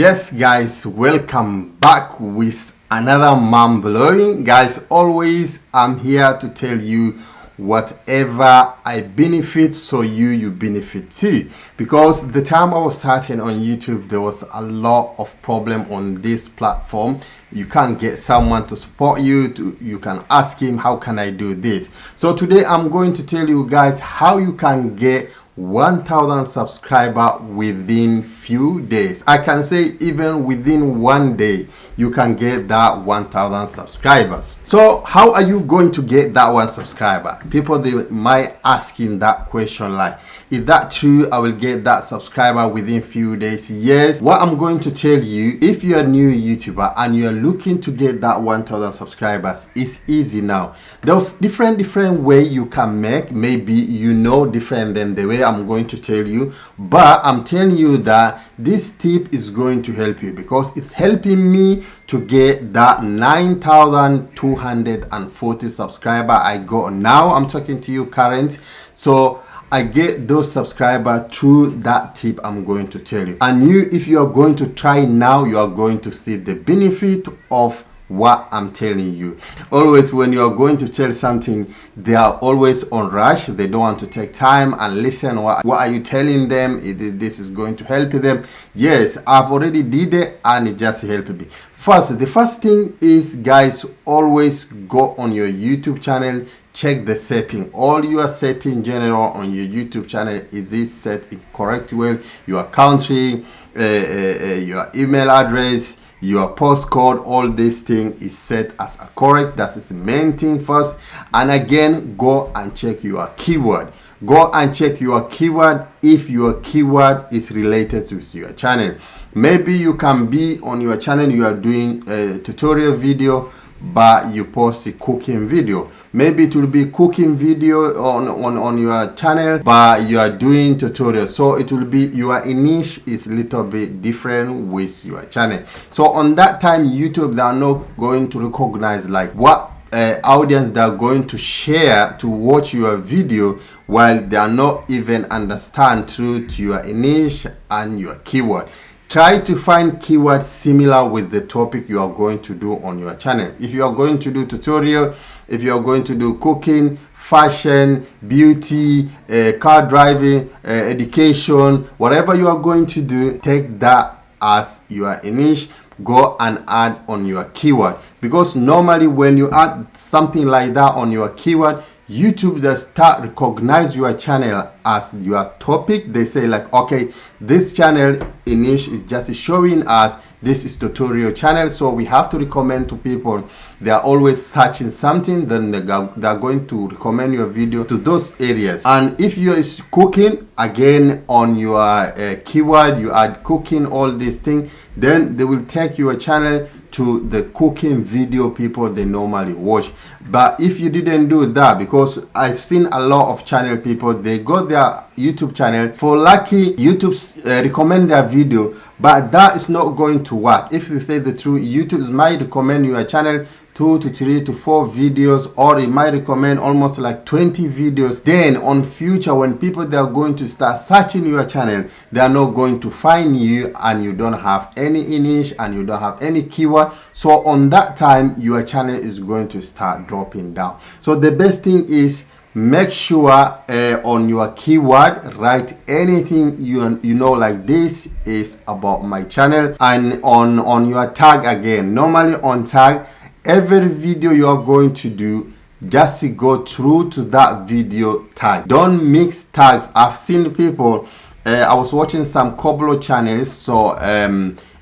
Yes guys, welcome back with another mind blowing. Guys, always I'm here to tell you whatever I benefit so you benefit too, because the time I was starting on YouTube there was a lot of problem on this platform. You can't get someone to support you. You can ask him, how can I do this? So today I'm going to tell you guys how you can get 1,000 subscriber within few days. I can say even within one day you can get that 1,000 subscribers. So how are you going to get that one subscriber? People, they might asking that question, like, is that true? I will get that subscriber within few days. Yes, what I'm going to tell you, if you're a new YouTuber and you're looking to get that 1,000 subscribers, it's easy now. There's different way you can make. Maybe you know different than the way I'm going to tell you, but I'm telling you that this tip is going to help you, because it's helping me to get that 9,240 subscriber I got now. I'm talking to you current. So I get those subscribers through that tip I'm going to tell you. And you, if you are going to try now, you are going to see the benefit of what I'm telling you. Always when you are going to tell something, they are always on rush. They don't want to take time and listen. What are you telling them? This is going to help them. Yes, I've already did it and it just helped me. The first thing is, guys, always go on your YouTube channel, check the setting. All your setting general on your YouTube channel, is it set correct well? Your country, your email address, your postcode, all this thing is set as a correct. That is the main thing first. And again, go and check your keyword. Go and check your keyword if your keyword is related to your channel. Maybe you can be on your channel, you are doing a tutorial video, but you post a cooking video. Maybe it will be cooking video on your channel, but you are doing tutorial, so it will be your niche is a little bit different with your channel. So on that time, YouTube, they are not going to recognize like what audience they are going to share to watch your video, while they are not even understand true to your niche and your keyword. Try to find keywords similar with the topic you are going to do on your channel. If you are going to do tutorial, if you are going to do cooking, fashion, beauty, car driving, education, whatever you are going to do, take that as your niche. Go and add on your keyword, because normally when you add something like that on your keyword, YouTube does start recognize your channel as your topic. They say like, okay, this channel in niche is just showing us this is tutorial channel, so we have to recommend to people. They are always searching something, then they are going to recommend your video to those areas. And if you is cooking, again on your keyword you add cooking, all these things, then they will take your channel to the cooking video people they normally watch. But if you didn't do that, because I've seen a lot of channel people, they got their YouTube channel for lucky YouTube recommend their video, but that is not going to work. If you say the truth, YouTube might recommend your channel 2 to 3 to 4 videos, or it might recommend almost like 20 videos. Then on future, when people they are going to start searching your channel, they are not going to find you, and you don't have any niche and you don't have any keyword. So on that time, your channel is going to start dropping down. So the best thing is, make sure on your keyword write anything you know, like this is about my channel. And on your tag, again, normally on tag, every video you are going to do, just go through to that video tag. Don't mix tags. I've seen people, I was watching some couple of channels, so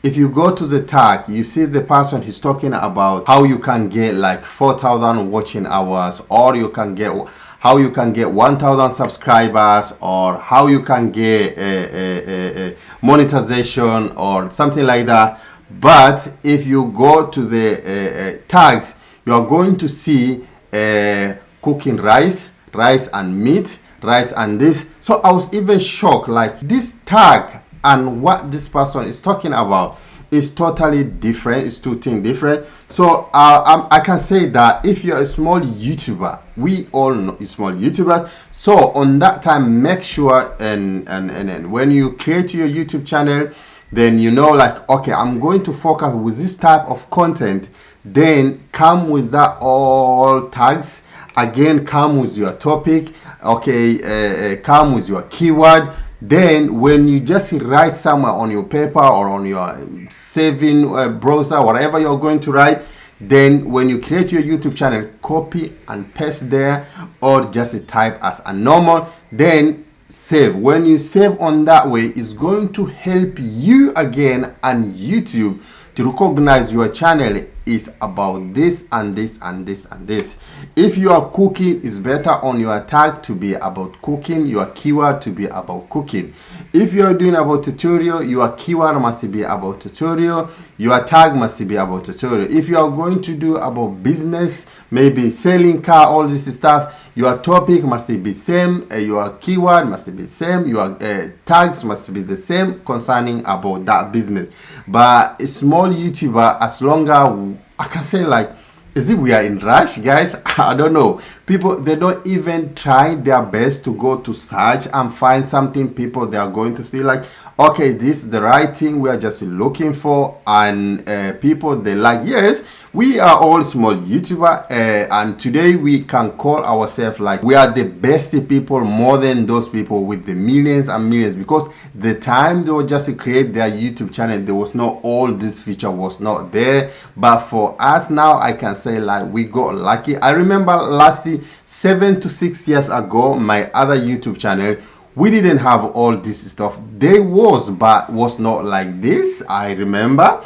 if you go to the tag, you see the person he's talking about how you can get like 4,000 watching hours, or you can get how you can get 1,000 subscribers, or how you can get monetization or something like that. But if you go to the tags, you are going to see cooking rice and meat, rice and this. So I was even shocked, like this tag and what this person is talking about is totally different. It's two things different. So I can say that if you're a small YouTuber, we all know small YouTubers, so on that time, make sure and when you create your YouTube channel, then you know, like, okay, I'm going to focus with this type of content. Then come with that all tags. Again, come with your topic. Okay, come with your keyword. Then when you just write somewhere on your paper or on your saving browser, whatever you're going to write, then when you create your YouTube channel, copy and paste there, or just type as a normal, then save. When you save on that way, it's going to help you again and YouTube to recognize your channel is about this and this and this and this. If you are cooking, it's better on your tag to be about cooking, your keyword to be about cooking. If you are doing about tutorial, your keyword must be about tutorial, your tag must be about tutorial. If you are going to do about business, maybe selling car, all this stuff, your topic must be same, your keyword must be same, your tags must be the same concerning about that business. But a small YouTuber, as long as I can say, like, as if we are in rush, guys. I don't know. People, they don't even try their best to go to search and find something people they are going to see, like, okay, this is the right thing we are just looking for. And people, they like, yes, we are all small YouTuber, and today we can call ourselves like we are the best people, more than those people with the millions and millions, because the time they were just to create their YouTube channel, there was not all this feature was not there. But for us now, I can say like we got lucky. I remember last 7 to 6 years ago, my other YouTube channel, we didn't have all this stuff. There was, but was not like this, I remember.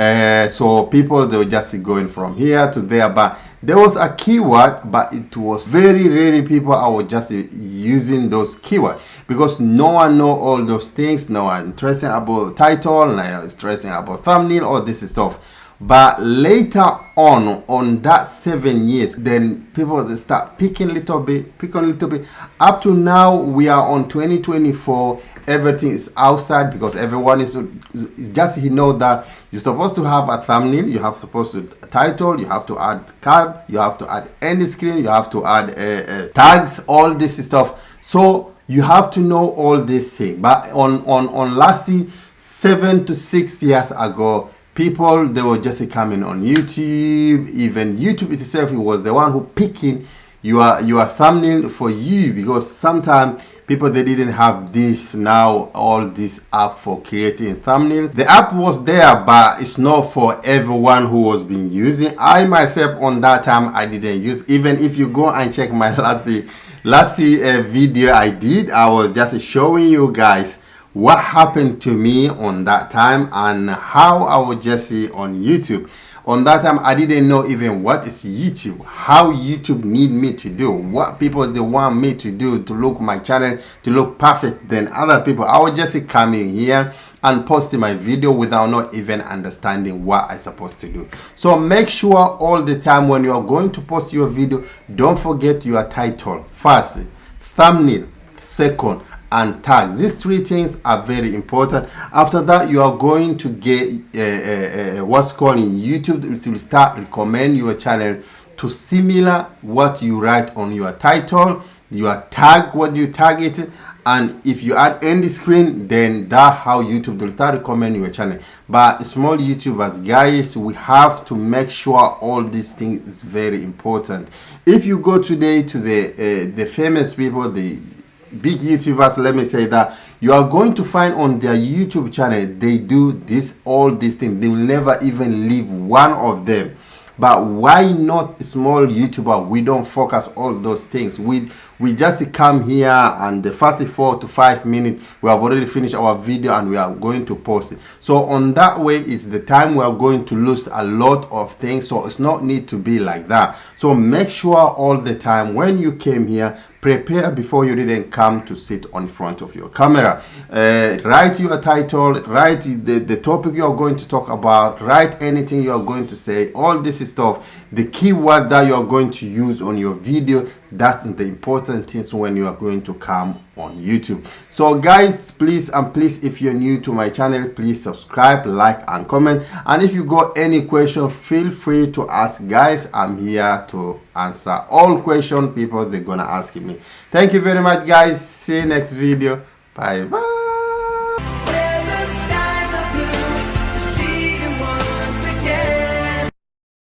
So people, they were just going from here to there, but there was a keyword, but it was very rarely people I was just using those keywords, because no one know all those things. No one interested about title, no one interested about thumbnail, all this stuff. But later on that 7 years, then people, they start picking a little bit, up to now. We are on 2024. Everything is outside, because everyone is just, you know, that you're supposed to have a thumbnail, you have supposed to title, you have to add card, you have to add end screen, you have to add tags, all this stuff. So you have to know all these things. But on last 7 to 6 years ago, people, they were just coming on YouTube. Even YouTube itself, it was the one who picking your thumbnail for you, because sometimes people, they didn't have this now, all this app for creating thumbnail. The app was there, but it's not for everyone who was been using. I myself on that time, I didn't use. Even if you go and check my last video I did, I was just showing you guys what happened to me on that time and how I was just on YouTube. On that time, I didn't know even what is YouTube, how YouTube need me to do, what people they want me to do to look my channel to look perfect than other people. I was just coming here and posting my video without not even understanding what I supposed to do. So make sure all the time when you are going to post your video, don't forget your title first, thumbnail second, and tags. These three things are very important. After that, you are going to get what's called in YouTube, it will start recommend your channel to similar what you write on your title, your tag, what you tag it, and if you add end screen, then that how YouTube will start recommending your channel. But small YouTubers, guys, we have to make sure all these things is very important. If you go today to the famous people, the big YouTubers, let me say that you are going to find on their YouTube channel, they do this, all these things. They will never even leave one of them. But why not small YouTuber? We don't focus all those things. We just come here and the first 4 to 5 minutes we have already finished our video and we are going to post it. So on that way, it's the time we are going to lose a lot of things. So it's not need to be like that. So make sure all the time when you came here, prepare before you didn't come to sit on front of your camera. Write your title, write the topic you are going to talk about, write anything you are going to say, all this stuff, the keyword that you are going to use on your video. That's the important things when you are going to come on YouTube. So guys, please, if you're new to my channel, please subscribe, like and comment. And if you got any question, feel free to ask, guys. I'm here to answer all questions people they're gonna ask me. Thank you very much, guys. See you next video. Bye bye.